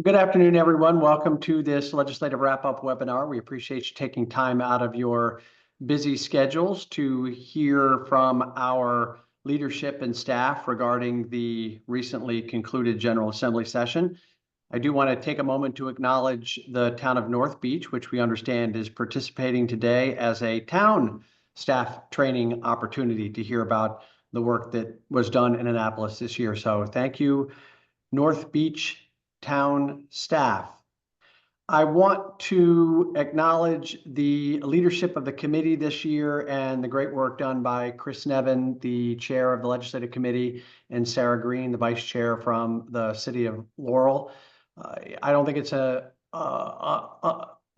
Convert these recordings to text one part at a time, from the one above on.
Good afternoon, everyone. Welcome to this legislative wrap-up webinar. We appreciate you taking time out of your busy schedules to hear from our leadership and staff regarding the recently concluded General Assembly session. I do want to take a moment to acknowledge the town of North Beach, which we understand is participating today as a town staff training opportunity to hear about the work that was done in Annapolis this year. So thank you, North Beach town staff. I want to acknowledge the leadership of the committee this year and the great work done by Chris Nevin, the chair of the legislative committee, and Sarah Green, the vice chair from the city of Laurel. I don't think it's a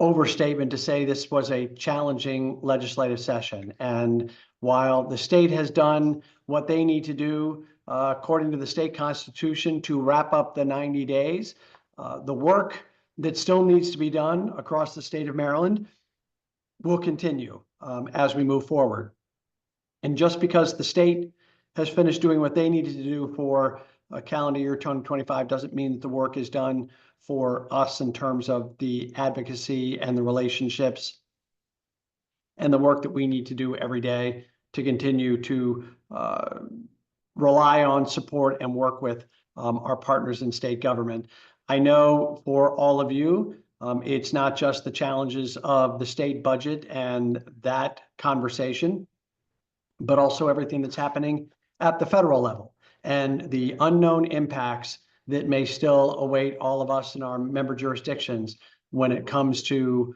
overstatement to say this was a challenging legislative session. And while the state has done what they need to do according to the state constitution to wrap up the 90 days, the work that still needs to be done across the state of Maryland will continue as we move forward. And just because the state has finished doing what they needed to do for calendar year 2025 doesn't mean that the work is done for us in terms of the advocacy and the relationships and the work that we need to do every day to continue to rely on, support, and work with our partners in state government. I know for all of you, it's not just the challenges of the state budget and that conversation, but also everything that's happening at the federal level and the unknown impacts that may still await all of us in our member jurisdictions when it comes to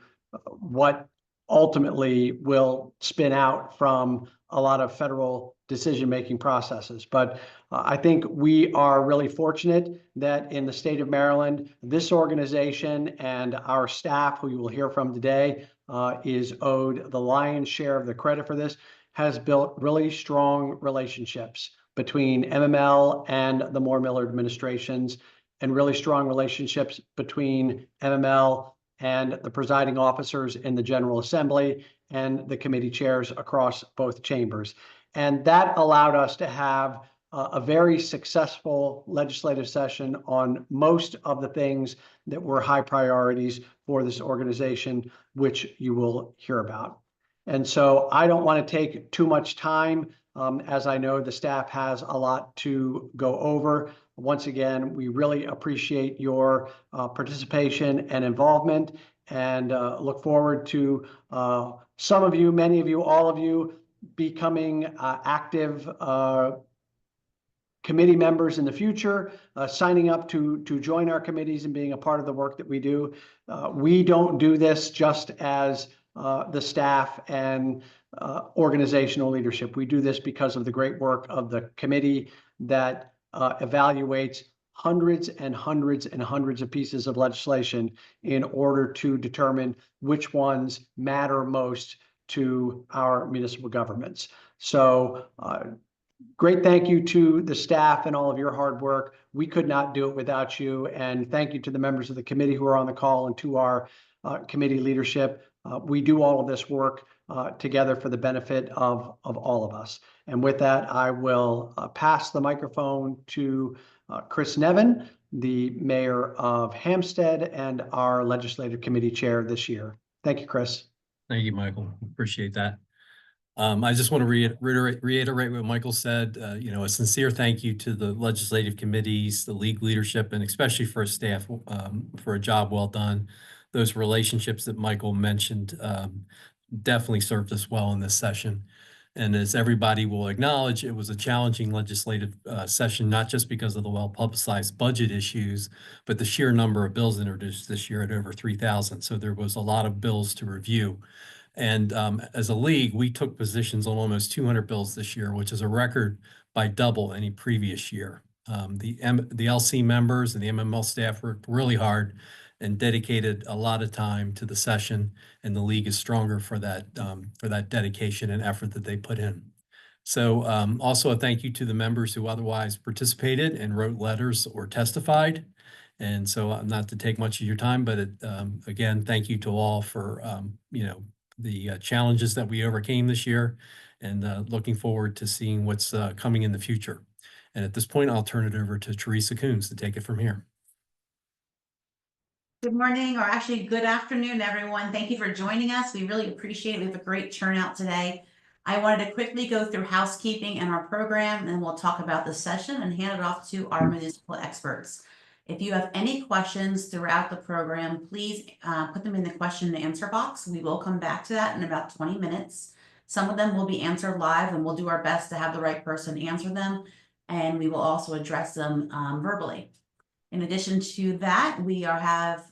what ultimately will spin out from a lot of federal decision-making processes. But I think we are really fortunate that in the state of Maryland, this organization and our staff, who you will hear from today, is owed the lion's share of the credit for this, has built really strong relationships between MML and the Moore Miller administrations, and really strong relationships between MML and the presiding officers in the General Assembly and the committee chairs across both chambers. And that allowed us to have a very successful legislative session on most of the things that were high priorities for this organization, which you will hear about. And so I don't want to take too much time, as I know the staff has a lot to go over. Once again, we really appreciate your participation and involvement, and look forward to some of you, many of you, all of you becoming active committee members in the future, signing up to join our committees and being a part of the work that we do. We don't do this just as the staff and organizational leadership. We do this because of the great work of the committee that evaluates hundreds and hundreds and hundreds of pieces of legislation in order to determine which ones matter most to our municipal governments. So great thank you to the staff and all of your hard work. We could not do it without you. And thank you to the members of the committee who are on the call and to our committee leadership. We do all of this work together for the benefit of all of us. And with that, I will pass the microphone to Chris Nevin, the mayor of Hampstead and our legislative committee chair this year. Thank you, Chris. Thank you, Michael. Appreciate that. I just want to reiterate what Michael said. A sincere thank you to the legislative committees, the league leadership, and especially for staff for a job well done. Those relationships that Michael mentioned definitely served us well in this session. And as everybody will acknowledge, it was a challenging legislative session, not just because of the well-publicized budget issues, but the sheer number of bills introduced this year at over 3,000. So there was a lot of bills to review. And as a league, we took positions on almost 200 bills this year, which is a record by double any previous year. The LC members and the MML staff worked really hard and dedicated a lot of time to the session, and the league is stronger for that dedication and effort that they put in. So also a thank you to the members who otherwise participated and wrote letters or testified. And so not to take much of your time, but again, thank you to all for the challenges that we overcame this year, and looking forward to seeing what's coming in the future. And at this point, I'll turn it over to Teresa Coons to take it from here. Good morning, or actually good afternoon, everyone. Thank you for joining us. We really appreciate it. We have a great turnout today. I wanted to quickly go through housekeeping and our program, and then we'll talk about the session and hand it off to our municipal experts. If you have any questions throughout the program, please put them in the question and answer box. We will come back to that in about 20 minutes. Some of them will be answered live, and we'll do our best to have the right person answer them, and we will also address them verbally. In addition to that, we have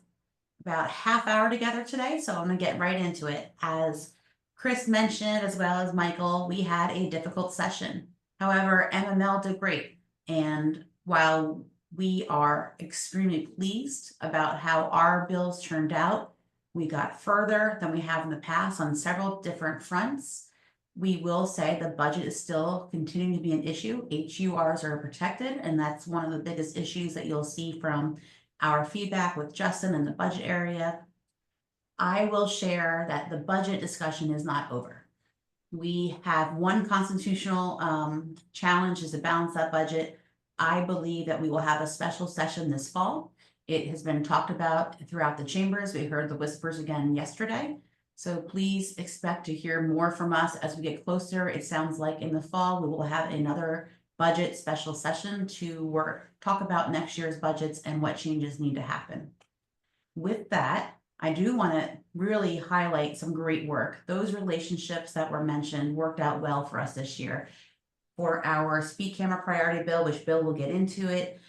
about a half hour together today, so I'm gonna get right into it. As Chris mentioned, as well as Michael, we had a difficult session. However, MML did great. And while we are extremely pleased about how our bills turned out, we got further than we have in the past on several different fronts. We will say the budget is still continuing to be an issue. HURs are protected, and that's one of the biggest issues that you'll see from our feedback with Justin in the budget area. I will share that the budget discussion is not over. We have one constitutional challenge is to balance that budget. I believe that we will have a special session this fall. It has been talked about throughout the chambers. We heard the whispers again yesterday. So please expect to hear more from us as we get closer. It sounds like in the fall, we will have another budget special session to talk about next year's budgets and what changes need to happen. With that, I do want to really highlight some great work. Those relationships that were mentioned worked out well for us this year. For our speed camera priority bill, which Bill will get into it,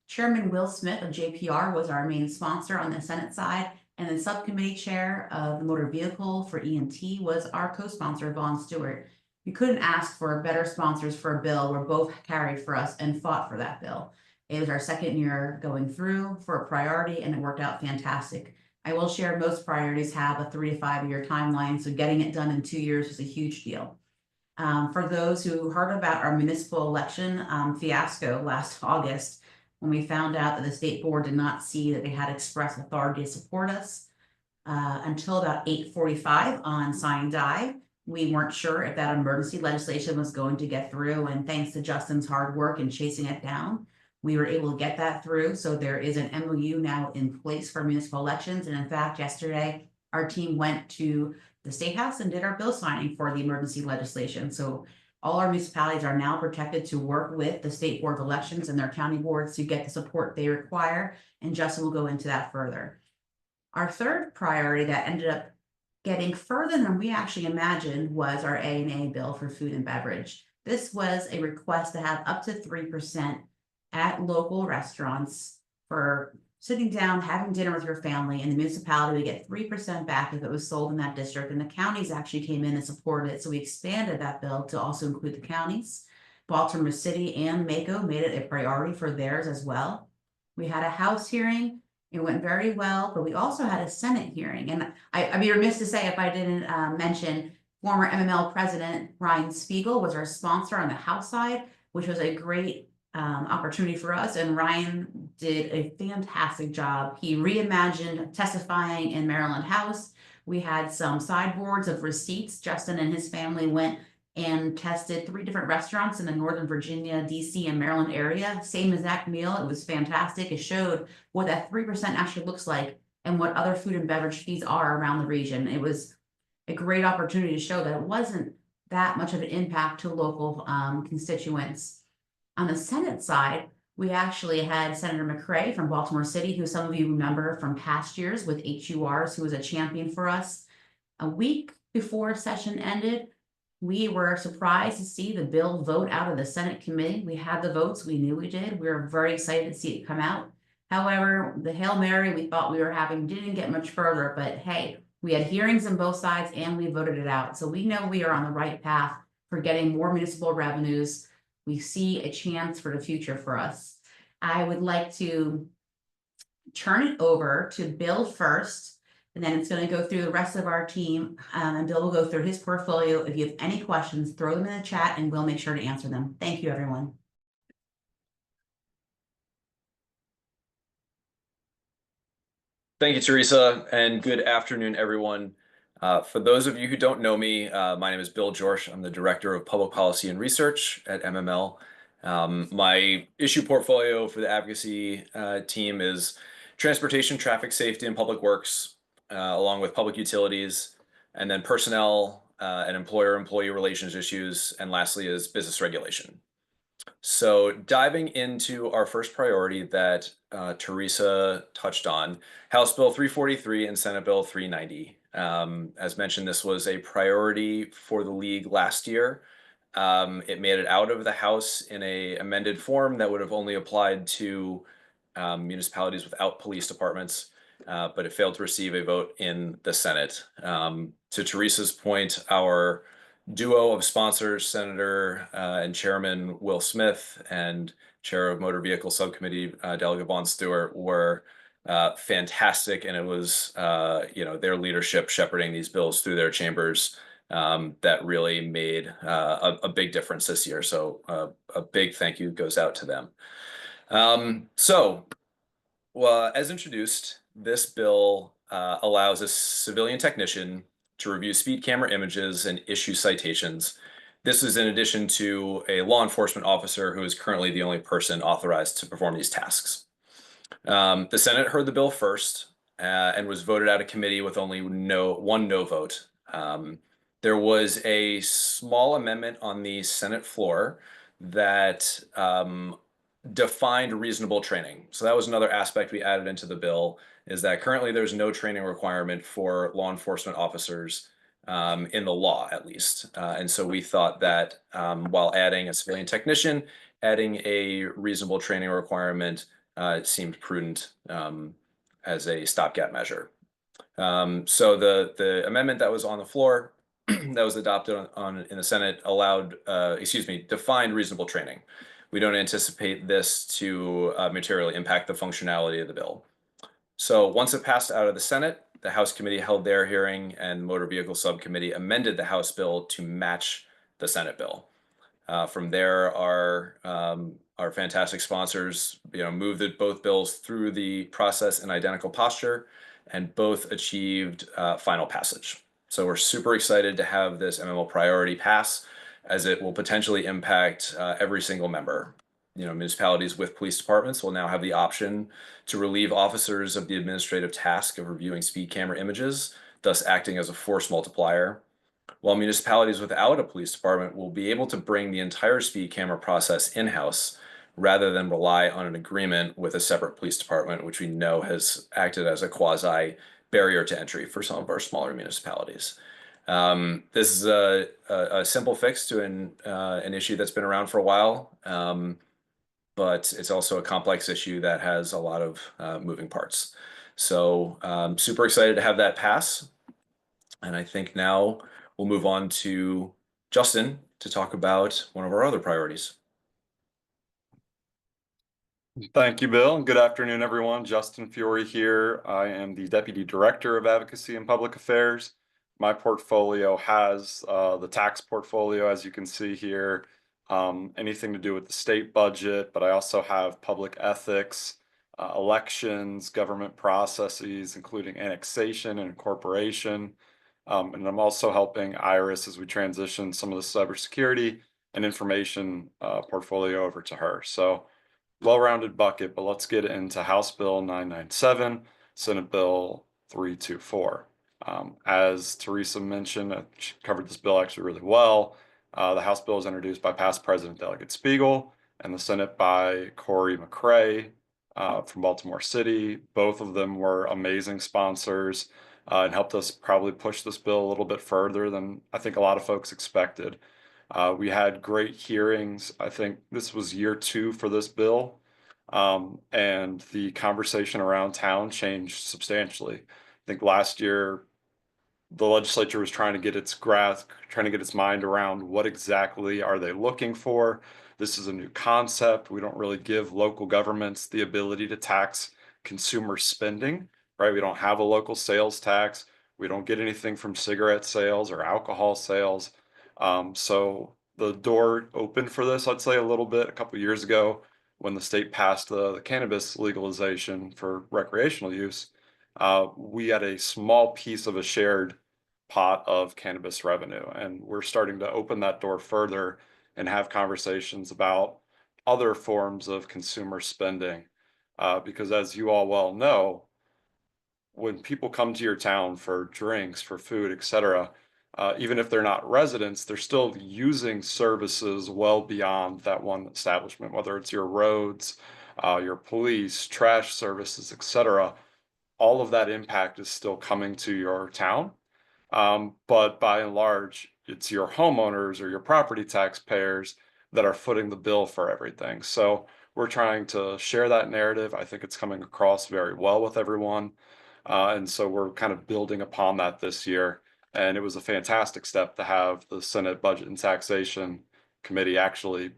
Chairman Will Smith of JPR was our main sponsor on the Senate side, and the subcommittee chair of the motor vehicle for EMT was our co-sponsor, Vaughn Stewart. We couldn't ask for better sponsors for a bill. We're both carried for us and fought for that bill. It was our second year going through for a priority, and it worked out fantastic. I will share most priorities have a 3 to 5 year timeline, so getting it done in 2 years was a huge deal. For those who heard about our municipal election fiasco last August, when we found out that the state board did not see that they had express authority to support us, until about 8:45 on signing die, we weren't sure if that emergency legislation was going to get through, and thanks to Justin's hard work in chasing it down, we were able to get that through. So there is an MOU now in place for municipal elections, and in fact, yesterday, our team went to the State House and did our bill signing for the emergency legislation. So all our municipalities are now protected to work with the State Board of Elections and their county boards to get the support they require, and Justin will go into that further. Our third priority that ended up getting further than we actually imagined was our A&A bill for food and beverage. This was a request to have up to 3% at local restaurants for sitting down, having dinner with your family, and the municipality would get 3% back if it was sold in that district. And the counties actually came in and supported it. So we expanded that bill to also include the counties. Baltimore City and Mako made it a priority for theirs as well. We had a House hearing. It went very well, but we also had a Senate hearing. And I'd be remiss to say if I didn't mention former MML President Ryan Spiegel was our sponsor on the House side, which was a great opportunity for us, and Ryan did a fantastic job. He reimagined testifying in Maryland House. We had some sideboards of receipts. Justin and his family went and tested 3 different restaurants in the Northern Virginia, DC, and Maryland area. Same exact meal. It was fantastic. It showed what that 3% actually looks like and what other food and beverage fees are around the region. It was a great opportunity to show that it wasn't that much of an impact to local constituents. On the Senate side, we actually had Senator McCray from Baltimore City, who some of you remember from past years with HURs, who was a champion for us. A week before session ended, we were surprised to see the bill vote out of the Senate committee. We had the votes, we knew we did. We were very excited to see it come out. However, the Hail Mary we thought we were having didn't get much further, but hey, we had hearings on both sides and we voted it out. So we know we are on the right path for getting more municipal revenues. We see a chance for the future for us. I would like to turn it over to Bill first, and then it's going to go through the rest of our team, and Bill will go through his portfolio. If you have any questions, throw them in the chat and we'll make sure to answer them. Thank you, everyone. Thank you, Teresa, and good afternoon, everyone. For those of you who don't know me, my name is Bill Jorsch. I'm the Director of Public Policy and Research at MML. My issue portfolio for the advocacy team is transportation, traffic safety, and public works, along with public utilities, and then personnel and employer-employee relations issues, and lastly is business regulation. So diving into our first priority that Teresa touched on, House Bill 343 and Senate Bill 390. As mentioned, this was a priority for the league last year. It made it out of the House in a amended form that would have only applied to municipalities without police departments, but it failed to receive a vote in the Senate. To Teresa's point, our duo of sponsors, Senator and Chairman Will Smith and Chair of Motor Vehicle Subcommittee Delegate Vaughn Stewart, were fantastic, and it was their leadership shepherding these bills through their chambers that really made a big difference this year. So a big thank you goes out to them. As introduced, this bill allows a civilian technician to review speed camera images and issue citations. This is in addition to a law enforcement officer who is currently the only person authorized to perform these tasks. The Senate heard the bill first and was voted out of committee with only one no vote. There was a small amendment on the Senate floor that defined reasonable training. So that was another aspect we added into the bill, is that currently there's no training requirement for law enforcement officers in the law, at least. And so we thought that while adding a civilian technician, adding a reasonable training requirement seemed prudent as a stopgap measure. So the amendment that was on the floor that was adopted in the Senate defined reasonable training. We don't anticipate this to materially impact the functionality of the bill. So once it passed out of the Senate, the House committee held their hearing, and the Motor Vehicle Subcommittee amended the House bill to match the Senate bill. From there, our fantastic sponsors, moved both bills through the process in identical posture, and both achieved final passage. So we're super excited to have this MML priority pass, as it will potentially impact every single member. Municipalities with police departments will now have the option to relieve officers of the administrative task of reviewing speed camera images, thus acting as a force multiplier, while municipalities without a police department will be able to bring the entire speed camera process in-house rather than rely on an agreement with a separate police department, which we know has acted as a quasi barrier to entry for some of our smaller municipalities. This is a simple fix to an issue that's been around for a while, but it's also a complex issue that has a lot of moving parts. So super excited to have that pass. And I think now we'll move on to Justin to talk about one of our other priorities. Thank you, Bill, and good afternoon, everyone. Justin Fiore here. I am the Deputy Director of Advocacy and Public Affairs. My portfolio has the tax portfolio, as you can see here, anything to do with the state budget, but I also have public ethics, elections, government processes, including annexation and incorporation. And I'm also helping Iris as we transition some of the cybersecurity and information portfolio over to her. So well-rounded bucket, but let's get into House Bill 997, Senate Bill 324. As Teresa mentioned, she covered this bill actually really well. The House bill is introduced by past President Delegate Spiegel, and the Senate by Corey McCray from Baltimore City. Both of them were amazing sponsors and helped us probably push this bill a little bit further than I think a lot of folks expected. We had great hearings. I think this was year 2 for this bill, and the conversation around town changed substantially. I think last year the legislature was trying to get its mind around what exactly are they looking for. This is a new concept. We don't really give local governments the ability to tax consumer spending, right? We don't have a local sales tax. We don't get anything from cigarette sales or alcohol sales. So the door opened for this, I'd say, a little bit a couple of years ago when the state passed the cannabis legalization for recreational use. We had a small piece of a shared pot of cannabis revenue, and we're starting to open that door further and have conversations about other forms of consumer spending. because as you all well know, when people come to your town for drinks, for food, etc., even if they're not residents, they're still using services well beyond that one establishment, whether it's your roads, your police, trash services, etc. All of that impact is still coming to your town. But by and large, it's your homeowners or your property taxpayers that are footing the bill for everything. So we're trying to share that narrative. I think it's coming across very well with everyone. And so we're kind of building upon that this year. And it was a fantastic step to have the Senate Budget and Taxation Committee actually,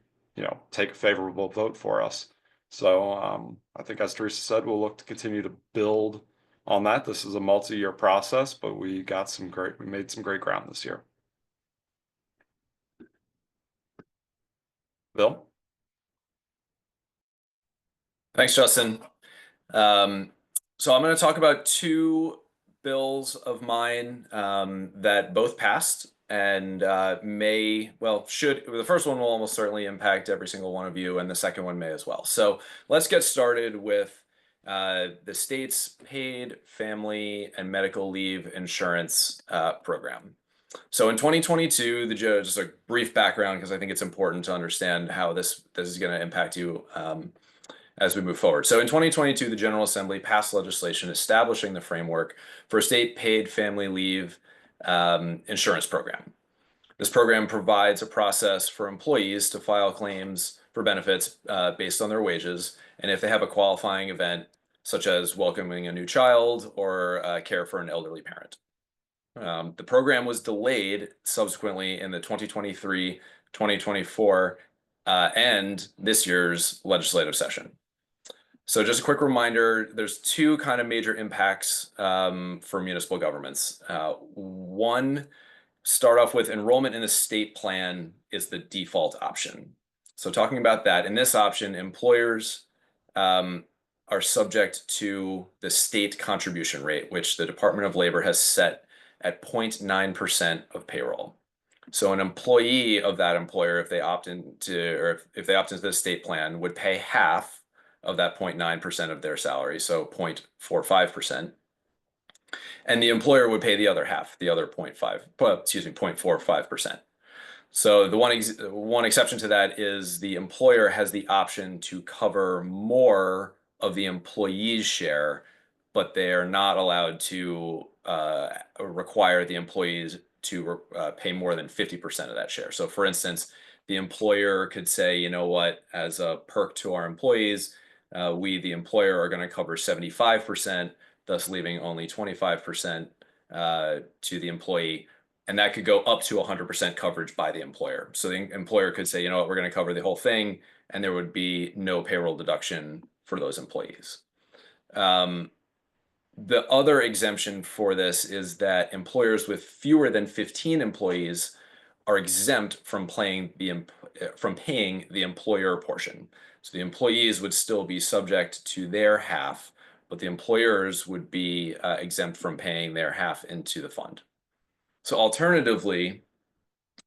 take a favorable vote for us. So I think, as Teresa said, we'll look to continue to build on that. This is a multi-year process, but we made some great ground this year. Bill? Thanks, Justin. So I'm going to talk about two bills of mine that both passed and the first one will almost certainly impact every single one of you, and the second one may as well. So let's get started with the state's paid family and medical leave insurance program. So in 2022, just a brief background, because I think it's important to understand how this is going to impact you as we move forward. So in 2022, the General Assembly passed legislation establishing the framework for a state paid family leave insurance program. This program provides a process for employees to file claims for benefits based on their wages, and if they have a qualifying event, such as welcoming a new child or care for an elderly parent. The program was delayed subsequently in the 2023, 2024, and this year's legislative session. So just a quick reminder, there's two kind of major impacts for municipal governments. One, start off with enrollment in the state plan is the default option. So talking about that, in this option, employers are subject to the state contribution rate, which the Department of Labor has set at 0.9% of payroll. So an employee of that employer, if they opt into, or if they opt into the state plan, would pay half of that 0.9% of their salary, so 0.45%. And the employer would pay the other half, the other 0.45%. So the one exception to that is the employer has the option to cover more of the employee's share, but they are not allowed to require the employees to pay more than 50% of that share. So for instance, the employer could say, you know what, as a perk to our employees, we, the employer, are going to cover 75%, thus leaving only 25% to the employee. And that could go up to 100% coverage by the employer. So the employer could say, you know what, we're going to cover the whole thing, and there would be no payroll deduction for those employees. The other exemption for this is that employers with fewer than 15 employees are exempt from paying the employer portion. So the employees would still be subject to their half, but the employers would be exempt from paying their half into the fund. So alternatively,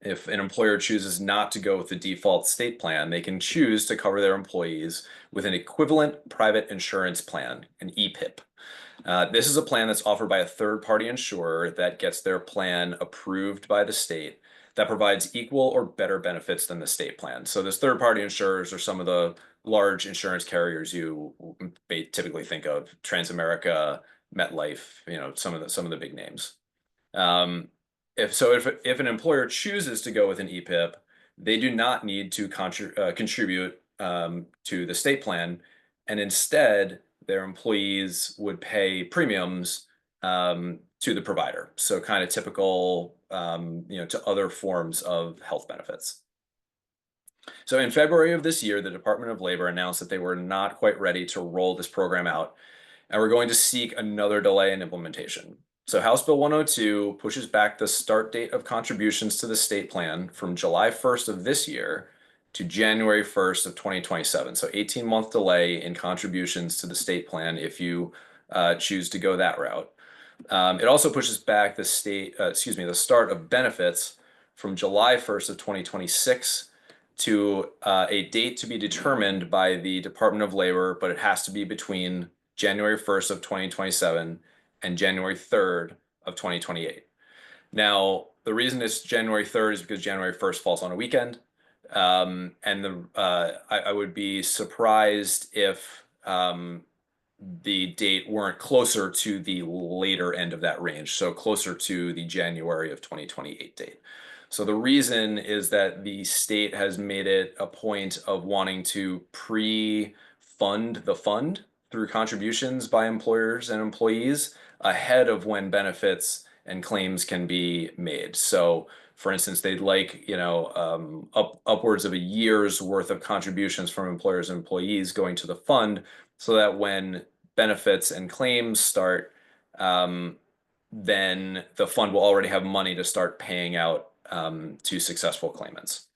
if an employer chooses not to go with the default state plan, they can choose to cover their employees with an equivalent private insurance plan, an EPIP. This is a plan that's offered by a third-party insurer that gets their plan approved by the state that provides equal or better benefits than the state plan. So this third-party insurers are some of the large insurance carriers you may typically think of: Transamerica, MetLife, some of the big names. If an employer chooses to go with an EPIP, they do not need to contribute to the state plan, and instead their employees would pay premiums to the provider. So kind of typical, to other forms of health benefits. So in February of this year, the Department of Labor announced that they were not quite ready to roll this program out, and we're going to seek another delay in implementation. So House Bill 102 pushes back the start date of contributions to the state plan from July 1st of this year to January 1st of 2027. So 18-month delay in contributions to the state plan if you choose to go that route. It also pushes back the start of benefits from July 1st of 2026 to a date to be determined by the Department of Labor, but it has to be between January 1st of 2027 and January 3rd of 2028. Now, the reason it's January 3rd is because January 1st falls on a weekend. And I would be surprised if the date weren't closer to the later end of that range, so closer to the January of 2028 date. So the reason is that the state has made it a point of wanting to pre-fund the fund through contributions by employers and employees ahead of when benefits and claims can be made. So for instance, they'd like, upwards of a year's worth of contributions from employers and employees going to the fund so that when benefits and claims start, then the fund will already have money to start paying out to successful claimants.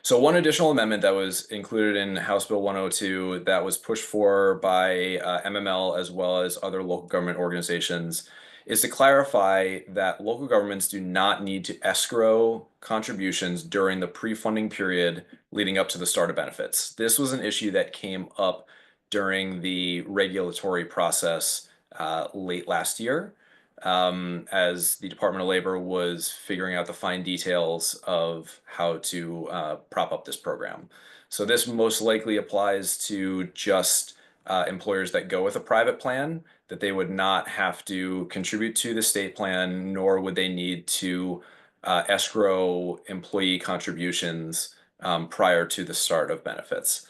So one additional amendment that was included in House Bill 102 that was pushed for by MML as well as other local government organizations is to clarify that local governments do not need to escrow contributions during the pre-funding period leading up to the start of benefits. This was an issue that came up during the regulatory process late last year as the Department of Labor was figuring out the fine details of how to prop up this program. So this most likely applies to just employers that go with a private plan, that they would not have to contribute to the state plan, nor would they need to escrow employee contributions prior to the start of benefits.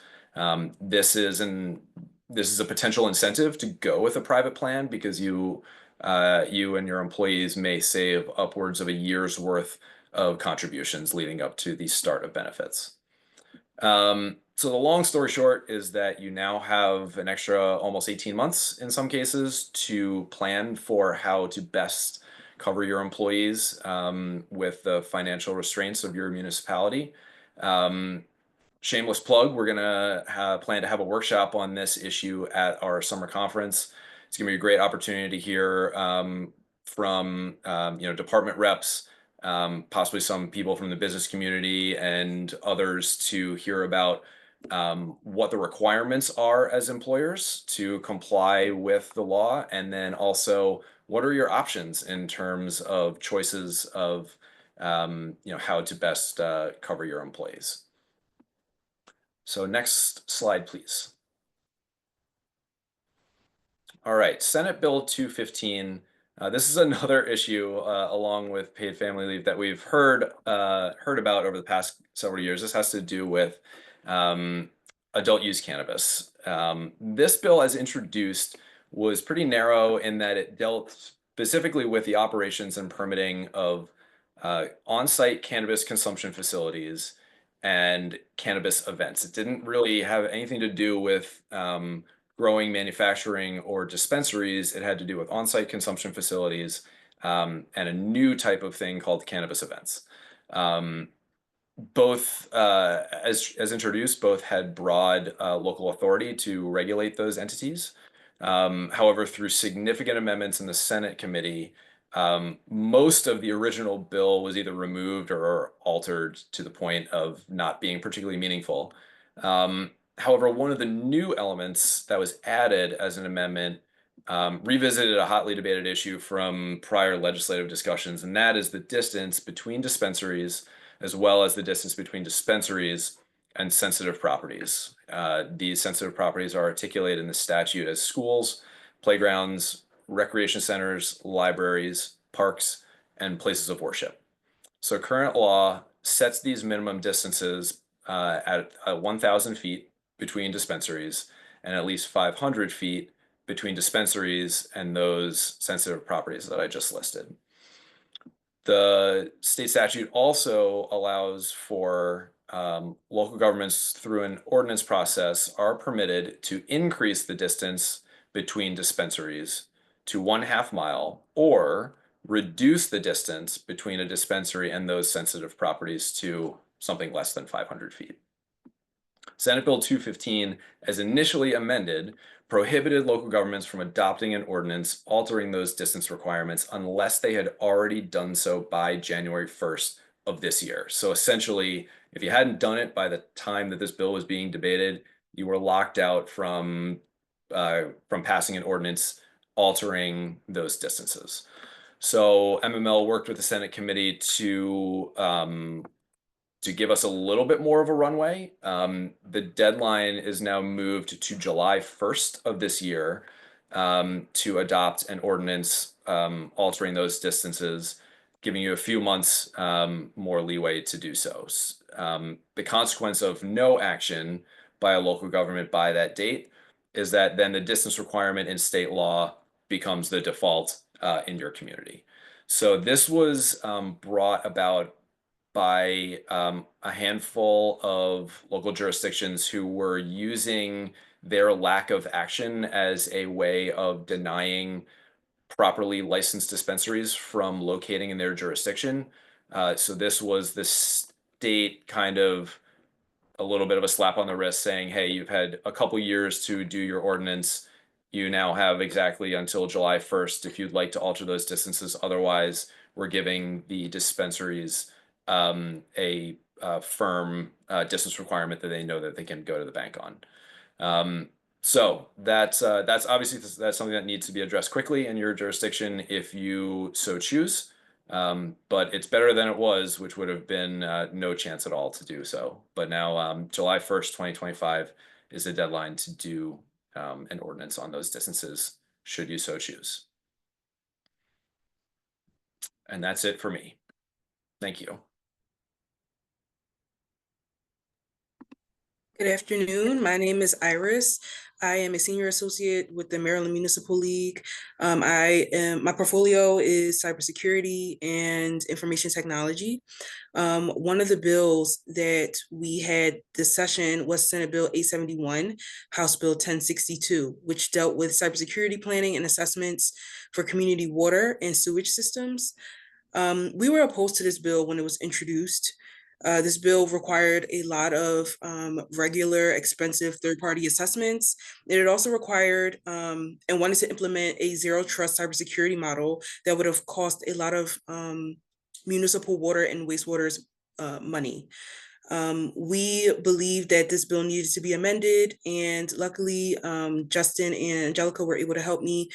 This is a potential incentive to go with a private plan because you and your employees may save upwards of a year's worth of contributions leading up to the start of benefits. So the long story short is that you now have an extra almost 18 months in some cases to plan for how to best cover your employees with the financial restraints of your municipality. Shameless plug, we're gonna plan to have a workshop on this issue at our summer conference. It's gonna be a great opportunity to hear from department reps, possibly some people from the business community and others to hear about what the requirements are as employers to comply with the law, and then also what are your options in terms of choices of how to best cover your employees. So next slide, please. All right, Senate Bill 215. This is another issue along with paid family leave that we've heard about over the past several years. This has to do with adult use cannabis. This bill, as introduced, was pretty narrow in that it dealt specifically with the operations and permitting of on-site cannabis consumption facilities and cannabis events. It didn't really have anything to do with growing, manufacturing, or dispensaries. It had to do with on-site consumption facilities and a new type of thing called cannabis events. Both, as introduced, both had broad local authority to regulate those entities. However, through significant amendments in the Senate committee, most of the original bill was either removed or altered to the point of not being particularly meaningful. However, one of the new elements that was added as an amendment revisited a hotly debated issue from prior legislative discussions, and that is the distance between dispensaries as well as the distance between dispensaries and sensitive properties. These sensitive properties are articulated in the statute as schools, playgrounds, recreation centers, libraries, parks, and places of worship. So current law sets these minimum distances at 1,000 feet between dispensaries and at least 500 feet between dispensaries and those sensitive properties that I just listed. The state statute also allows for local governments through an ordinance process are permitted to increase the distance between dispensaries to 1/2 mile or reduce the distance between a dispensary and those sensitive properties to something less than 500 feet. Senate Bill 215, as initially amended, prohibited local governments from adopting an ordinance altering those distance requirements unless they had already done so by January 1st of this year. So essentially, If you hadn't done it by the time that this bill was being debated, you were locked out from passing an ordinance altering those distances. So MML worked with the Senate committee to give us a little bit more of a runway. The deadline is now moved to July 1st of this year to adopt an ordinance altering those distances, giving you a few months more leeway to do so. The consequence of no action by a local government by that date is that then the distance requirement in state law becomes the default in your community. So this was brought about by a handful of local jurisdictions who were using their lack of action as a way of denying properly licensed dispensaries from locating in their jurisdiction. So this was the state kind of a little bit of a slap on the wrist saying, hey, you've had a couple years to do your ordinance. You now have exactly until July 1st if you'd like to alter those distances. Otherwise, we're giving the dispensaries a firm distance requirement that they know that they can go to the bank on. So that's obviously that's something that needs to be addressed quickly in your jurisdiction if you so choose. But it's better than it was, which would have been no chance at all to do so. But now July 1st, 2025 is the deadline to do an ordinance on those distances, should you so choose. And that's it for me. Thank you. Good afternoon. My name is Iris. I am a senior associate with the Maryland Municipal League. My portfolio is cybersecurity and information technology. One of the bills that we had this session was Senate Bill 871, House Bill 1062, which dealt with cybersecurity planning and assessments for community water and sewage systems. We were opposed to this bill when it was introduced. This bill required a lot of regular, expensive third-party assessments. And it also required and wanted to implement a zero trust cybersecurity model that would have cost a lot of municipal water and wastewater's money. We believe that this bill needed to be amended, and luckily Justin and Angelica were able to help me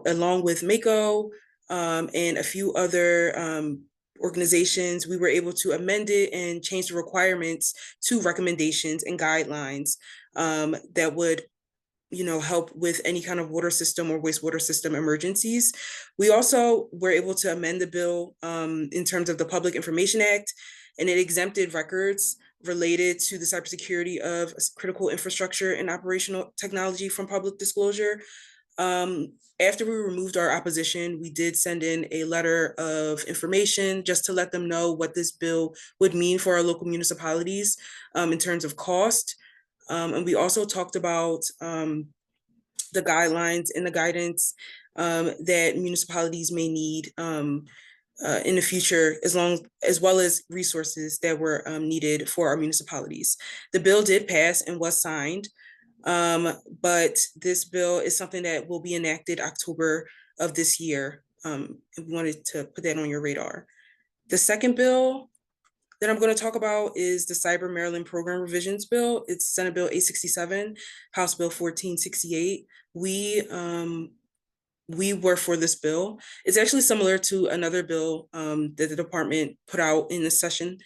along with Mako and a few other organizations. We were able to amend it and change the requirements to recommendations and guidelines that would help with any kind of water system or wastewater system emergencies. We also were able to amend the bill in terms of the Public Information Act, and it exempted records related to the cybersecurity of critical infrastructure and operational technology from public disclosure. After we removed our opposition, we did send in a letter of information just to let them know what this bill would mean for our local municipalities in terms of cost. And we also talked about the guidelines and the guidance that municipalities may need in the future, as well as resources that were needed for our municipalities. The bill did pass and was signed. But this bill is something that will be enacted October of this year. We wanted to put that on your radar. The second bill that I'm going to talk about is the Cyber Maryland Program Revisions Bill. It's Senate Bill 867, House Bill 1468. We were for this bill. It's actually similar to another bill that the department put out in this session.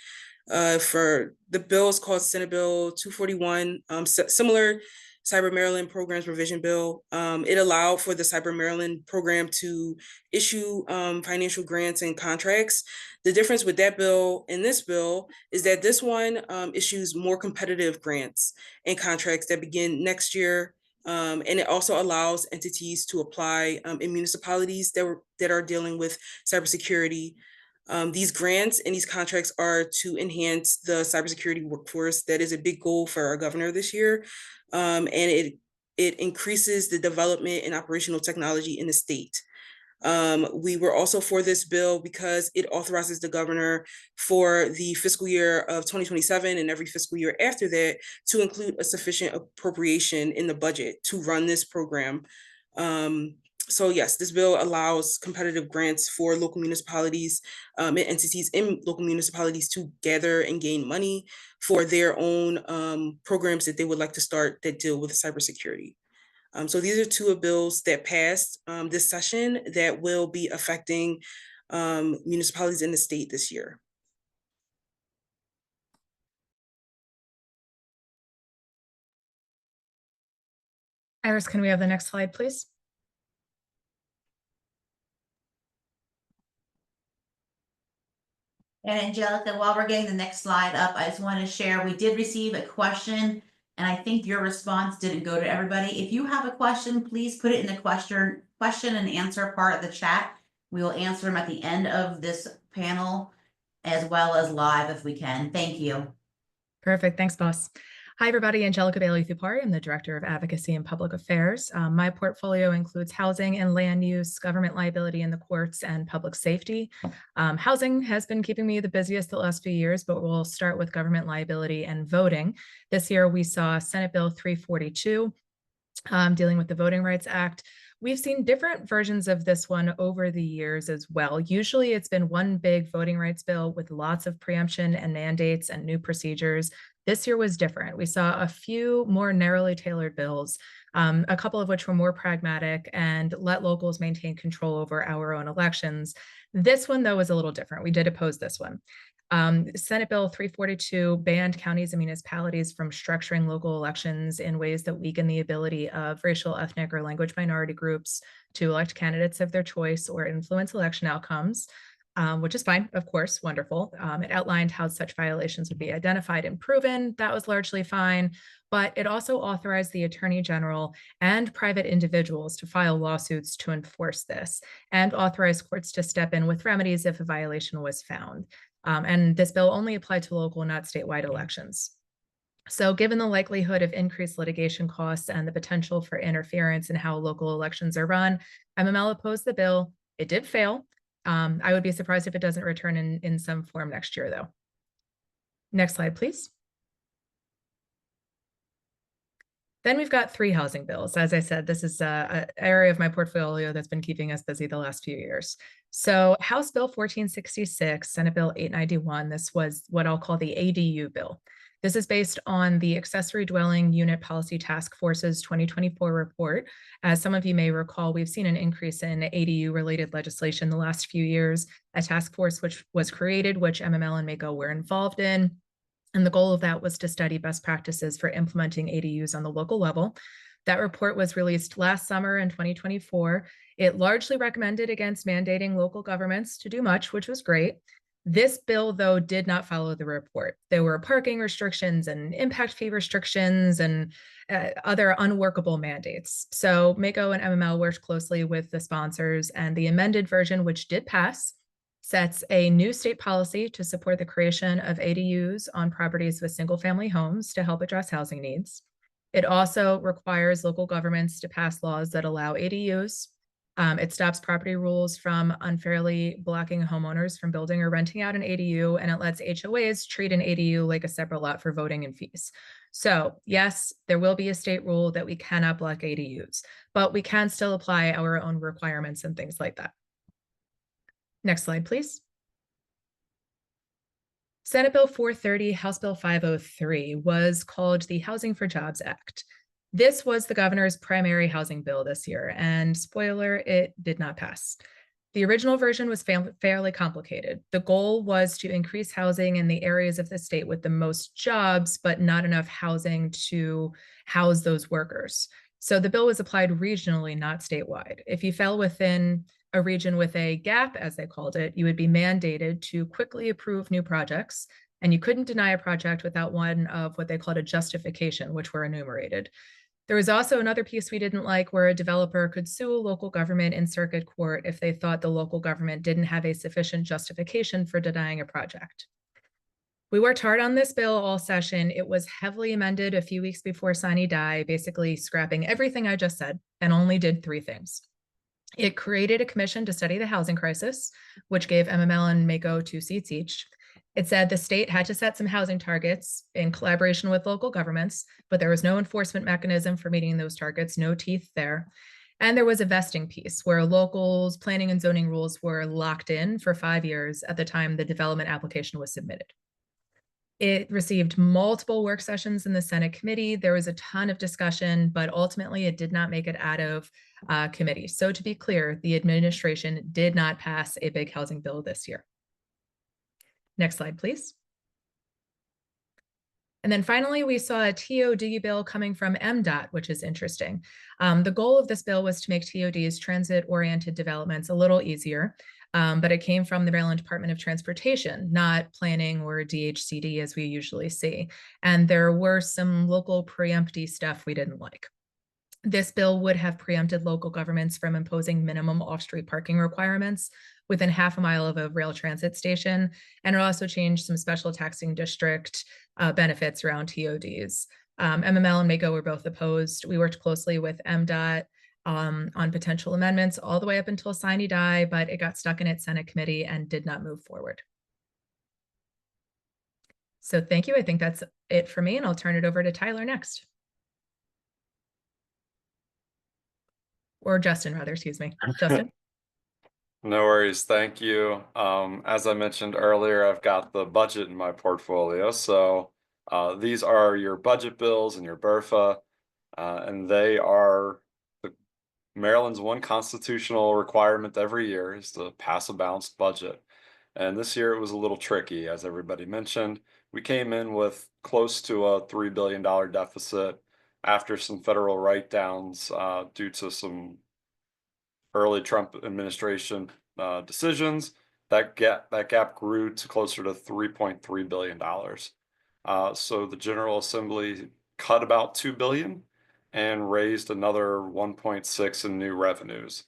For the bill is called Senate Bill 241, similar Cyber Maryland Programs Revision Bill. It allowed for the Cyber Maryland program to issue financial grants and contracts. The difference with that bill and this bill is that this one issues more competitive grants and contracts that begin next year. And it also allows entities to apply in municipalities that are dealing with cybersecurity. These grants and these contracts are to enhance the cybersecurity workforce. That is a big goal for our governor this year. And it increases the development and operational technology in the state. We were also for this bill because it authorizes the governor for the fiscal year of 2027 and every fiscal year after that to include a sufficient appropriation in the budget to run this program. So yes, this bill allows competitive grants for local municipalities and entities in local municipalities to gather and gain money for their own programs that they would like to start that deal with cybersecurity. So these are two of bills that passed this session that will be affecting municipalities in the state this year. Iris, can we have the next slide, please? And Angelica, while we're getting the next slide up, I just want to share, we did receive a question, and I think your response didn't go to everybody. If you have a question, please put it in the question and answer part of the chat. We will answer them at the end of this panel, as well as live if we can. Thank you. Perfect. Thanks, boss. Hi, everybody. Angelica Bailey-Thupari. I'm the Director of Advocacy and Public Affairs. My portfolio includes housing and land use, government liability in the courts, and public safety. Housing has been keeping me the busiest the last few years, but we'll start with government liability and voting. This year, we saw Senate Bill 342 dealing with the Voting Rights Act. We've seen different versions of this one over the years as well. Usually it's been one big voting rights bill with lots of preemption and mandates and new procedures. This year was different. We saw a few more narrowly tailored bills, a couple of which were more pragmatic and let locals maintain control over our own elections. This one, though, was a little different. We did oppose this one. Senate Bill 342 banned counties and municipalities from structuring local elections in ways that weaken the ability of racial, ethnic, or language minority groups to elect candidates of their choice or influence election outcomes, which is fine, of course, wonderful. It outlined how such violations would be identified and proven. That was largely fine, but it also authorized the Attorney General and private individuals to file lawsuits to enforce this and authorize courts to step in with remedies if a violation was found. And this bill only applied to local, not statewide elections. So given the likelihood of increased litigation costs and the potential for interference in how local elections are run, MML opposed the bill. It did fail. I would be surprised if it doesn't return in some form next year, though. Next slide, please. Then we've got 3 housing bills. As I said, this is an area of my portfolio that's been keeping us busy the last few years. So House Bill 1466, Senate Bill 891, this was what I'll call the ADU bill. This is based on the Accessory Dwelling Unit Policy Task Force's 2024 report. As some of you may recall, we've seen an increase in ADU-related legislation the last few years, a task force which was created, which MML and MACO were involved in. And the goal of that was to study best practices for implementing ADUs on the local level. That report was released last summer in 2024. It largely recommended against mandating local governments to do much, which was great. This bill, though, did not follow the report. There were parking restrictions and impact fee restrictions and other unworkable mandates. So MACO and MML worked closely with the sponsors, and the amended version, which did pass, sets a new state policy to support the creation of ADUs on properties with single-family homes to help address housing needs. It also requires local governments to pass laws that allow ADUs. It stops property rules from unfairly blocking homeowners from building or renting out an ADU, and it lets HOAs treat an ADU like a separate lot for voting and fees. So yes, there will be a state rule that we cannot block ADUs, but we can still apply our own requirements and things like that. Next slide, please. Senate Bill 430, House Bill 503 was called the Housing for Jobs Act. This was the governor's primary housing bill this year, and spoiler, it did not pass. The original version was fairly complicated. The goal was to increase housing in the areas of the state with the most jobs, but not enough housing to house those workers. So the bill was applied regionally, not statewide. If you fell within a region with a gap, as they called it, you would be mandated to quickly approve new projects, and you couldn't deny a project without one of what they called a justification, which were enumerated. There was also another piece we didn't like where a developer could sue a local government in circuit court if they thought the local government didn't have a sufficient justification for denying a project. We worked hard on this bill all session. It was heavily amended a few weeks before sine die, basically scrapping everything I just said, and only did 3 things. It created a commission to study the housing crisis, which gave MML and MACO 2 seats each. It said the state had to set some housing targets in collaboration with local governments, but there was no enforcement mechanism for meeting those targets, no teeth there. And there was a vesting piece where locals planning and zoning rules were locked in for 5 years at the time the development application was submitted. It received multiple work sessions in the Senate committee. There was a ton of discussion, but ultimately it did not make it out of committee. So to be clear, the administration did not pass a big housing bill this year. Next slide, please. And then finally, we saw a TOD bill coming from MDOT, which is interesting. The goal of this bill was to make TODs, transit-oriented developments, a little easier, but it came from the Maryland Department of Transportation, not planning or DHCD as we usually see. And there were some local preempty stuff we didn't like. This bill would have preempted local governments from imposing minimum off-street parking requirements within half a mile of a rail transit station. And it also changed some special taxing district benefits around TODs. MML and MACO were both opposed. We worked closely with MDOT on potential amendments all the way up until sine die, but it got stuck in its Senate committee and did not move forward. So thank you. I think that's it for me, and I'll turn it over to Tyler next. Or Justin, rather, excuse me. Justin? No worries, thank you. As I mentioned earlier, I've got the budget in my portfolio. So these are your budget bills and your BRFA, and they are Maryland's one constitutional requirement every year is to pass a balanced budget. And this year it was a little tricky, as everybody mentioned. We came in with close to a $3 billion deficit after some federal write-downs due to some early Trump administration decisions. That gap grew to closer to $3.3 billion. So the General Assembly cut about $2 billion and raised another 1.6 in new revenues.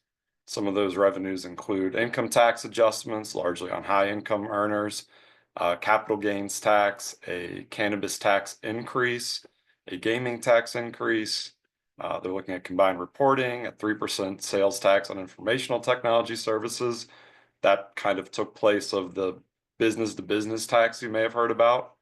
Some of those revenues include income tax adjustments, largely on high income earners, capital gains tax, a cannabis tax increase, a gaming tax increase. They're looking at combined reporting, a 3% sales tax on informational technology services. That kind of took place of the business to business tax you may have heard about.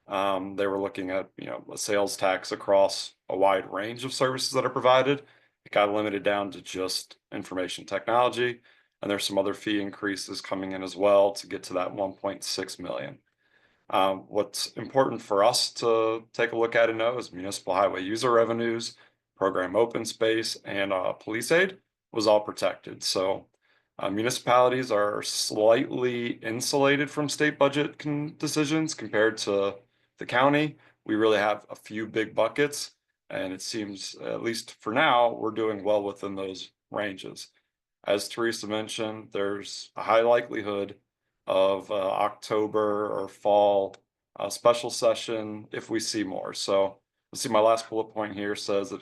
They were looking at, a sales tax across a wide range of services that are provided. It got limited down to just information technology. And there's some other fee increases coming in as well to get to that 1.6 million. What's important for us to take a look at and know is municipal highway user revenues, program open space, and police aid was all protected. So municipalities are slightly insulated from state budget decisions compared to the county. We really have a few big buckets, and it seems, at least for now, we're doing well within those ranges. As Teresa mentioned, there's a high likelihood of October or fall special session if we see more. So let's see, my last bullet point here says that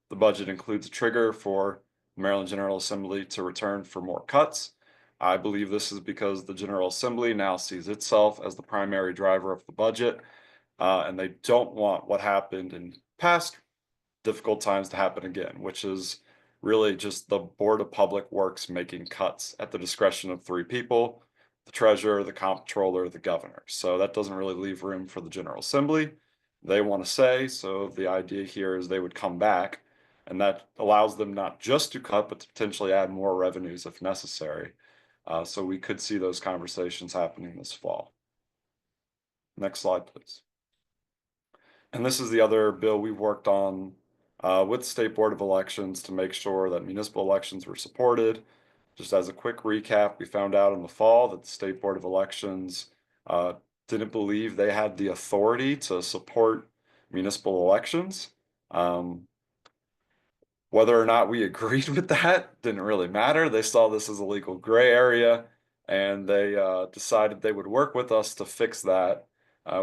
the budget includes a trigger for the Maryland General Assembly to return for more cuts. I believe this is because the General Assembly now sees itself as the primary driver of the budget, and they don't want what happened in past difficult times to happen again, which is really just the Board of Public Works making cuts at the discretion of 3 people, the treasurer, the comptroller, the governor. So that doesn't really leave room for the General Assembly. They want to say, so the idea here is they would come back, and that allows them not just to cut, but to potentially add more revenues if necessary. So we could see those conversations happening this fall. Next slide, please. And this is the other bill we've worked on with the State Board of Elections to make sure that municipal elections were supported. Just as a quick recap, we found out in the fall that the State Board of Elections didn't believe they had the authority to support municipal elections. Whether or not we agreed with that didn't really matter. They saw this as a legal gray area, and they decided they would work with us to fix that,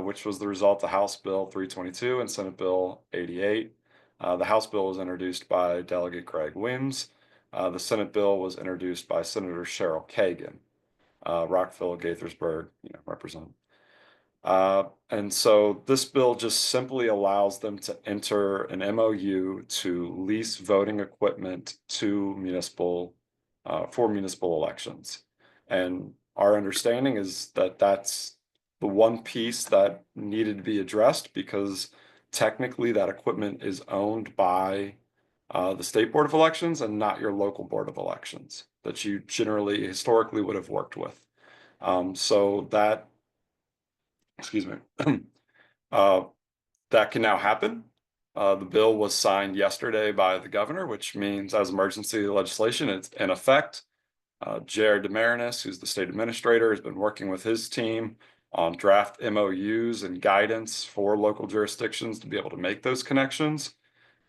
which was the result of House Bill 322 and Senate Bill 88. The House bill was introduced by Delegate Craig Wims. The Senate bill was introduced by Senator Cheryl Kagan. Rockville, Gaithersburg, represent. And so this bill just simply allows them to enter an MOU to lease voting equipment to for municipal elections. And our understanding is that that's the one piece that needed to be addressed, because technically that equipment is owned by the state board of elections and not your local board of elections that you generally historically would have worked with. So that, excuse me, that can now happen. The bill was signed yesterday by the governor, which means as emergency legislation, it's in effect. Jared Demarinis, who's the state administrator, has been working with his team on draft MOUs and guidance for local jurisdictions to be able to make those connections.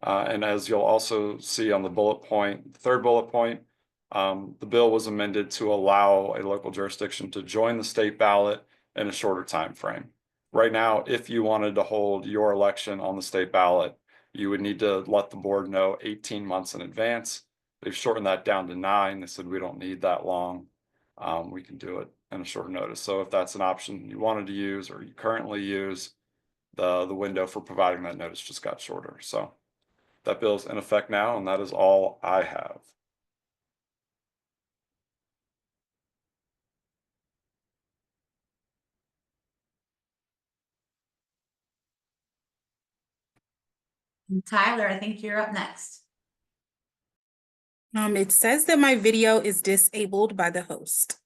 And as you'll also see on the bullet point, the third bullet point, the bill was amended to allow a local jurisdiction to join the state ballot in a shorter time frame. Right now, if you wanted to hold your election on the state ballot, you would need to let the board know 18 months in advance. They've shortened that down to 9. They said we don't need that long. We can do it in a short notice. So if that's an option you wanted to use or you currently use, the window for providing that notice just got shorter. So that bill's in effect now, and that is all I have. And Tyler, I think you're up next. It says that my video is disabled by the host.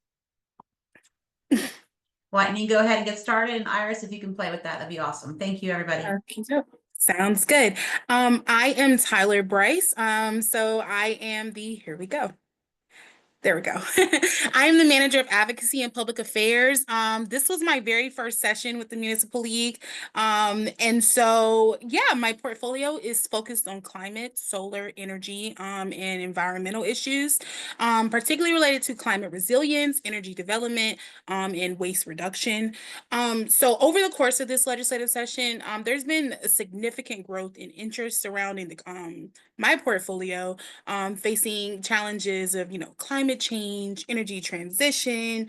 Why don't you go ahead and get started? And Iris, if you can play with that, that'd be awesome. Thank you, everybody. Okay, sounds good. I am Tyler Bryce. So I am here we go. There we go. I am the manager of advocacy and public affairs. This was my very first session with the Municipal League. And so, yeah, my portfolio is focused on climate, solar, energy, and environmental issues, particularly related to climate resilience, energy development, and waste reduction. So over the course of this legislative session, there's been a significant growth in interest surrounding my portfolio, facing challenges of, climate change, energy transition,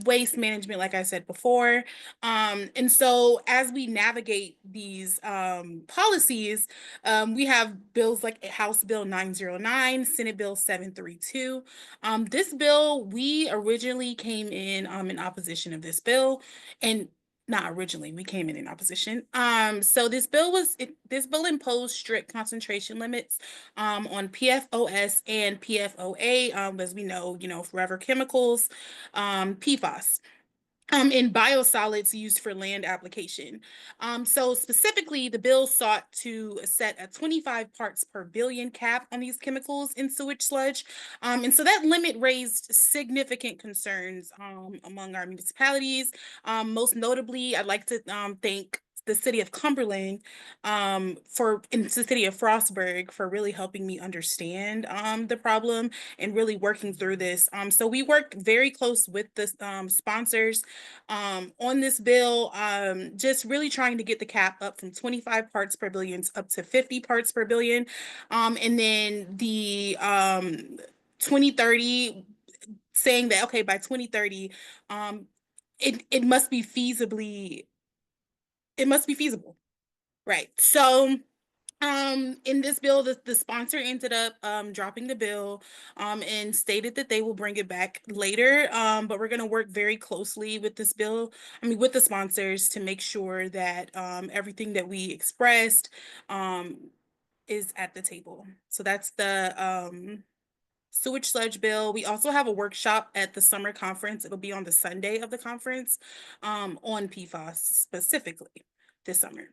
waste management, like I said before. And so as we navigate these policies, we have bills like House Bill 909, Senate Bill 732. This bill, we originally came in opposition of this bill, and not originally, we came in opposition. So this bill imposed strict concentration limits on PFOS and PFOA, as we know, forever chemicals, PFAS. In biosolids used for land application. So specifically, the bill sought to set a 25 parts per billion cap on these chemicals in sewage sludge. And so that limit raised significant concerns among our municipalities. Most notably, I'd like to thank the city of Cumberland and the city of Frostburg for really helping me understand the problem and really working through this. So we work very close with the sponsors on this bill, just really trying to get the cap up from 25 parts per billion up to 50 parts per billion. And then the 2030 saying that, okay, by 2030, it must be feasible. Right. So in this bill, the sponsor ended up dropping the bill and stated that they will bring it back later. But we're going to work very closely with this bill, with the sponsors, to make sure that everything that we expressed is at the table. So that's the sewage sludge bill. We also have a workshop at the summer conference. It'll be on the Sunday of the conference on PFAS specifically this summer.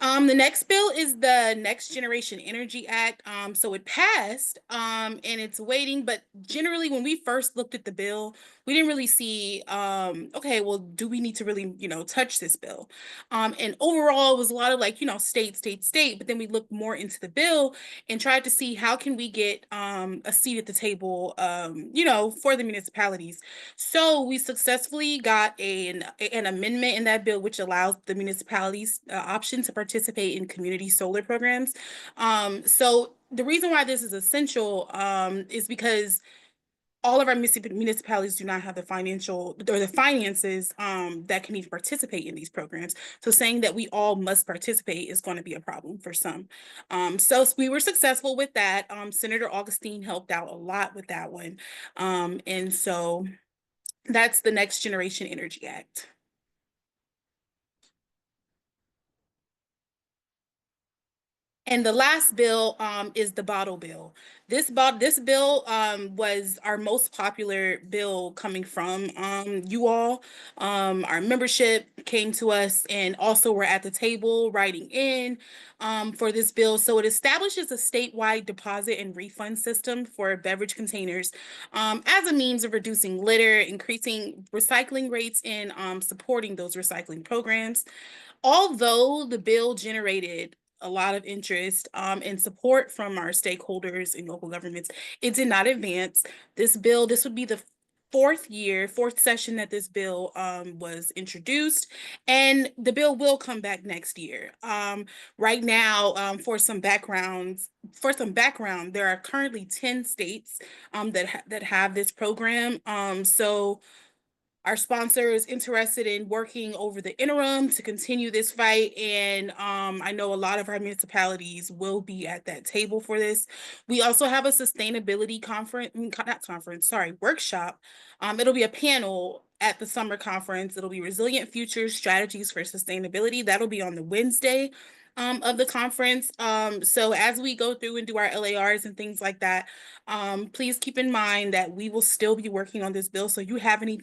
The next bill is the Next Generation Energy Act. So it passed and it's waiting, but generally when we first looked at the bill, we didn't really see, okay, well, do we need to really, touch this bill? And overall it was a lot of like, state, but then we looked more into the bill and tried to see how can we get a seat at the table, for the municipalities. So we successfully got an amendment in that bill, which allows the municipalities option to participate in community solar programs. So the reason why this is essential is because all of our municipalities do not have the finances that can even participate in these programs. So saying that we all must participate is going to be a problem for some. So we were successful with that. Senator Augustine helped out a lot with that one. And so that's the Next Generation Energy Act. And the last bill is the bottle bill. This bill was our most popular bill coming from you all. Our membership came to us and also were at the table writing in for this bill. So it establishes a statewide deposit and refund system for beverage containers as a means of reducing litter, increasing recycling rates, and supporting those recycling programs. Although the bill generated a lot of interest and support from our stakeholders in local governments, it did not advance. This would be the fourth session that this bill was introduced, and the bill will come back next year. Right now, for some background, there are currently 10 states that have this program. So our sponsor is interested in working over the interim to continue this fight, and I know a lot of our municipalities will be at that table for this. We also have a sustainability workshop. It'll be a panel at the summer conference. It'll be Resilient Futures Strategies for Sustainability. That'll be on the Wednesday of the conference. So as we go through and do our LARs and things like that, please keep in mind that we will still be working on this bill. So you have any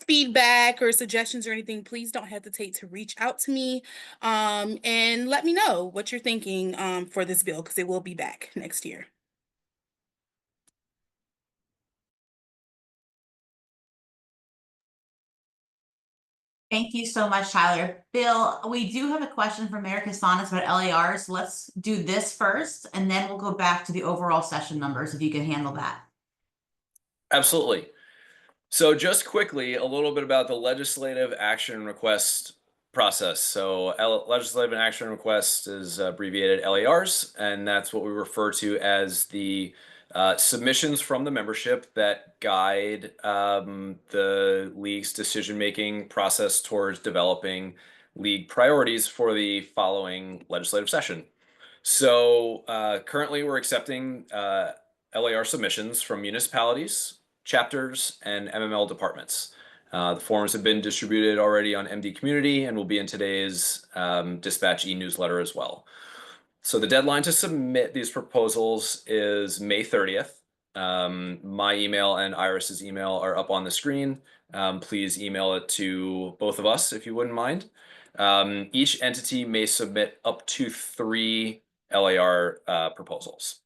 feedback or suggestions or anything, please don't hesitate to reach out to me and let me know what you're thinking for this bill, because it will be back next year. Thank you so much, Tyler. Bill, we do have a question from Mayor Casanas about LARs. Let's do this first, and then we'll go back to the overall session numbers, if you can handle that. Absolutely. So just quickly, a little bit about the legislative action request process. So legislative action request is abbreviated LARs, and that's what we refer to as the submissions from the membership that guide the league's decision-making process towards developing league priorities for the following legislative session. So currently we're accepting LAR submissions from municipalities, chapters, and MML departments. The forms have been distributed already on MD Community and will be in today's Dispatch e-newsletter as well. So the deadline to submit these proposals is May 30th. My email and Iris's email are up on the screen. Please email it to both of us if you wouldn't mind. Each entity may submit up to 3 LAR proposals.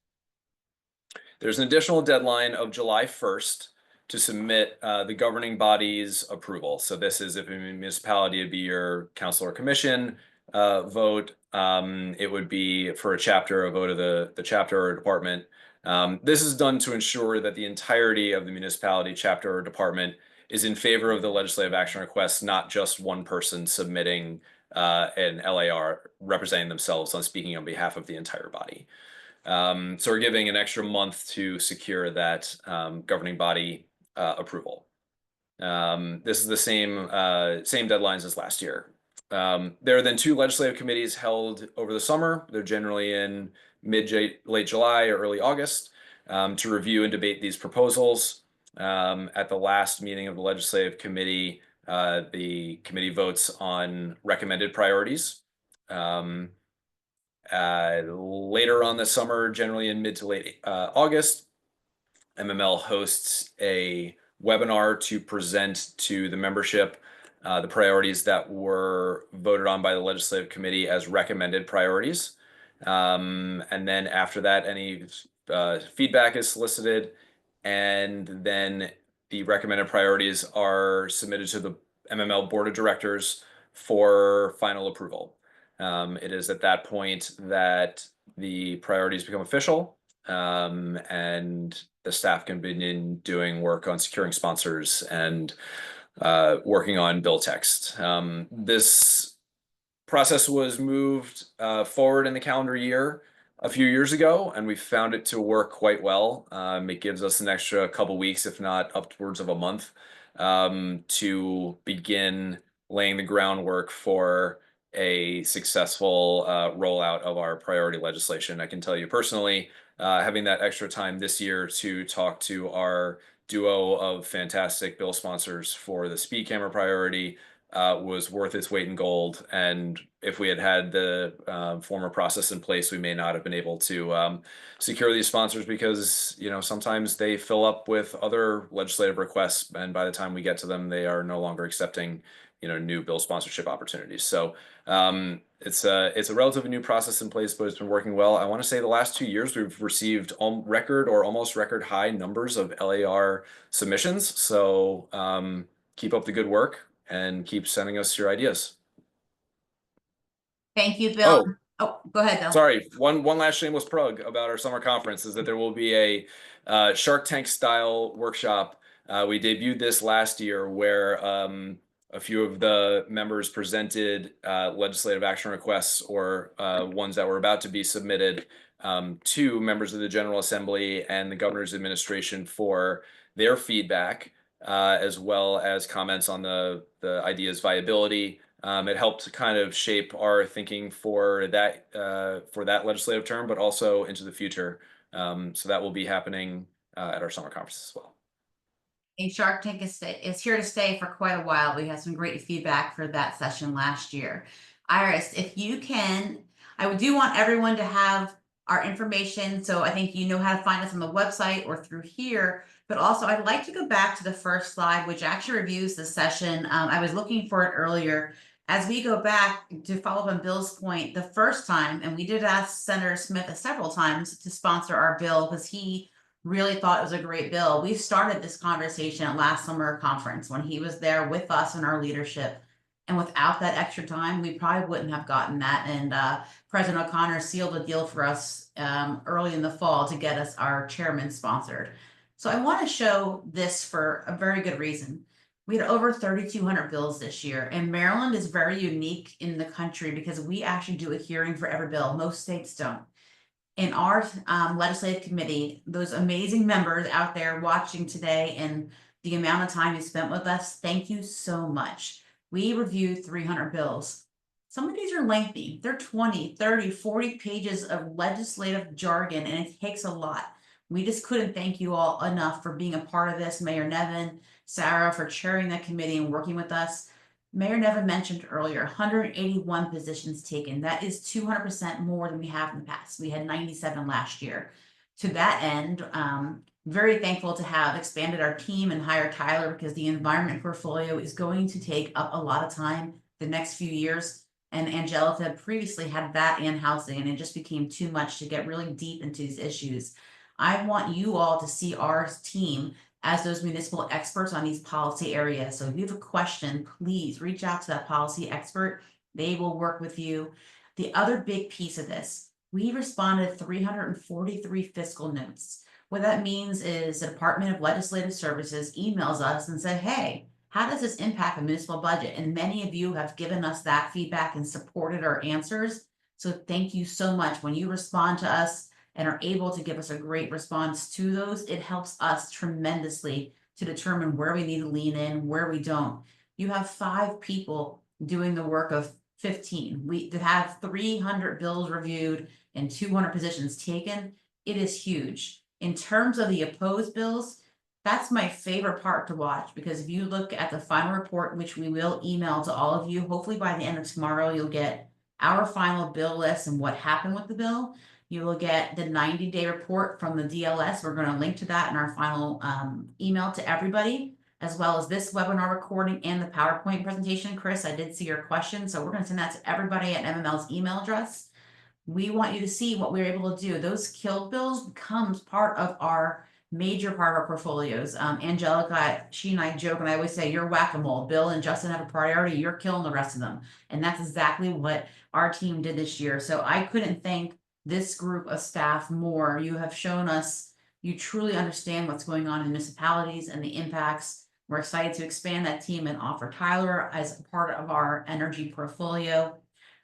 There's an additional deadline of July 1st to submit the governing body's approval. So this is if a municipality would be your council or commission vote. It would be for a chapter, a vote of the chapter or department. This is done to ensure that the entirety of the municipality, chapter, or department is in favor of the legislative action request, not just one person submitting an LAR representing themselves on speaking on behalf of the entire body. So we're giving an extra month to secure that governing body approval. This is the same deadlines as last year. There are then 2 legislative committees held over the summer. They're generally in late July or early August to review and debate these proposals. At the last meeting of the legislative committee, the committee votes on recommended priorities. Later on this summer, generally in mid to late August, MML hosts a webinar to present to the membership the priorities that were voted on by the legislative committee as recommended priorities. And then after that, any feedback is solicited, and then the recommended priorities are submitted to the MML board of directors for final approval. It is at that point that the priorities become official, and the staff can begin doing work on securing sponsors and working on bill text. This process was moved forward in the calendar year a few years ago, and we found it to work quite well. It gives us an extra couple weeks, if not upwards of a month, to begin laying the groundwork for a successful rollout of our priority legislation. I can tell you personally, having that extra time this year to talk to our duo of fantastic bill sponsors for the speed camera priority, was worth its weight in gold. And if we had had the former process in place, we may not have been able to secure these sponsors because, sometimes they fill up with other legislative requests, and by the time we get to them, they are no longer accepting, new bill sponsorship opportunities. So it's a relatively new process in place, but it's been working well. I want to say the last 2 years we've received record or almost record high numbers of LAR submissions. So keep up the good work and keep sending us your ideas. Thank you, Bill. Oh, Oh, go ahead, Bill. sorry. One last shameless plug about our summer conference is that there will be a Shark Tank style workshop. We debuted this last year where a few of the members presented legislative action requests or ones that were about to be submitted to members of the General Assembly and the governor's administration for their feedback, as well as comments on the idea's viability. It helped to kind of shape our thinking for that legislative term, but also into the future. So that will be happening at our summer conference as well. And Shark Tank is here to stay for quite a while. We had some great feedback for that session last year. Iris, if you can, I do want everyone to have our information. So I think you know how to find us on the website or through here. But also, I'd like to go back to the first slide, which actually reviews the session. I was looking for it earlier. As we go back to follow up on Bill's point, the first time, and we did ask Senator Smith several times to sponsor our bill because he really thought it was a great bill. We started this conversation at last summer conference when he was there with us and our leadership. And without that extra time, we probably wouldn't have gotten that. And President O'Connor sealed a deal for us early in the fall to get us our chairman sponsored. So I want to show this for a very good reason. We had over 3,200 bills this year, and Maryland is very unique in the country because we actually do a hearing for every bill. Most states don't. In our legislative committee, those amazing members out there watching today and the amount of time you spent with us, thank you so much. We reviewed 300 bills. Some of these are lengthy. They're 20, 30, 40 pages of legislative jargon, and it takes a lot. We just couldn't thank you all enough for being a part of this. Mayor Nevin, Sarah for chairing that committee and working with us. Mayor Nevin mentioned earlier, 181 positions taken. That is 200% more than we have in the past. We had 97 last year. To that end, very thankful to have expanded our team and hired Tyler because the environment portfolio is going to take up a lot of time the next few years. And Angelica had previously had that and housing, and it just became too much to get really deep into these issues. I want you all to see our team as those municipal experts on these policy areas. So if you have a question, please reach out to that policy expert. They will work with you. The other big piece of this, we responded 343 fiscal notes. What that means is the Department of Legislative Services emails us and said, hey, how does this impact the municipal budget? And many of you have given us that feedback and supported our answers. So thank you so much. When you respond to us and are able to give us a great response to those, it helps us tremendously to determine where we need to lean in, where we don't. You have 5 people doing the work of 15. We have 300 bills reviewed and 200 positions taken. It is huge. In terms of the opposed bills, that's my favorite part to watch, because if you look at the final report, which we will email to all of you, hopefully by the end of tomorrow, you'll get our final bill list and what happened with the bill. You will get the 90-day report from the DLS. We're going to link to that in our final email to everybody, as well as this webinar recording and the PowerPoint presentation. Chris, I did see your question, so we're going to send that to everybody at MML's email address. We want you to see what we're able to do. Those killed bills becomes part of our major part of our portfolios. Angelica, she and I joke, and I always say, you're whack-a-mole. Bill and Justin have a priority. You're killing the rest of them. And that's exactly what our team did this year. So I couldn't thank this group of staff more. You have shown us you truly understand what's going on in municipalities and the impacts. We're excited to expand that team and offer Tyler as a part of our energy portfolio.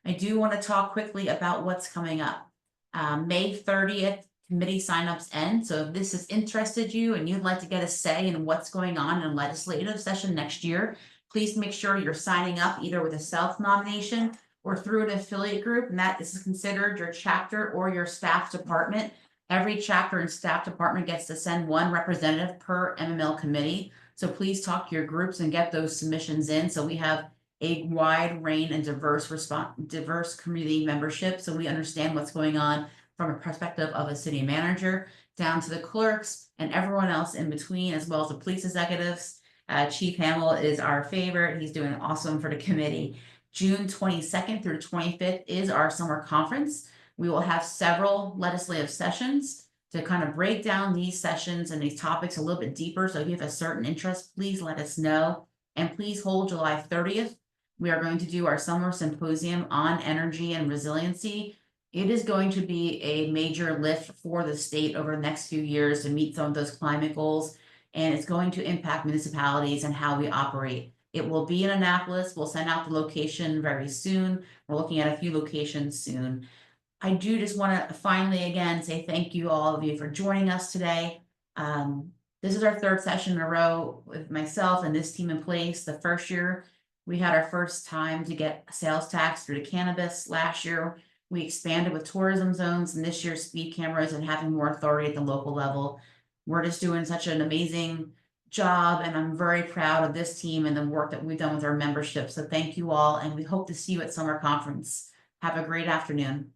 I do want to talk quickly about what's coming up. May 30th, committee signups end. So if this has interested you and you'd like to get a say in what's going on in legislative session next year, please make sure you're signing up either with a self-nomination or through an affiliate group, and that is considered your chapter or your staff department. Every chapter and staff department gets to send 1 representative per MML committee. So please talk to your groups and get those submissions in. So we have a wide range and diverse community membership. So we understand what's going on from a perspective of a city manager down to the clerks and everyone else in between, as well as the police executives. Chief Hamill is our favorite. He's doing awesome for the committee. June 22nd through 25th is our summer conference. We will have several legislative sessions to kind of break down these sessions and these topics a little bit deeper. So if you have a certain interest, please let us know. And please hold July 30th. We are going to do our summer symposium on energy and resiliency. It is going to be a major lift for the state over the next few years to meet some of those climate goals. And it's going to impact municipalities and how we operate. It will be in Annapolis. We'll send out the location very soon. We're looking at a few locations soon. I do just want to finally again say thank you all of you for joining us today. This is our third session in a row with myself and this team in place. The first year we had our first time to get sales tax through the cannabis. Last year we expanded with tourism zones, and this year speed cameras and having more authority at the local level. We're just doing such an amazing job, and I'm very proud of this team and the work that we've done with our membership. So thank you all, and we hope to see you at summer conference. Have a great afternoon.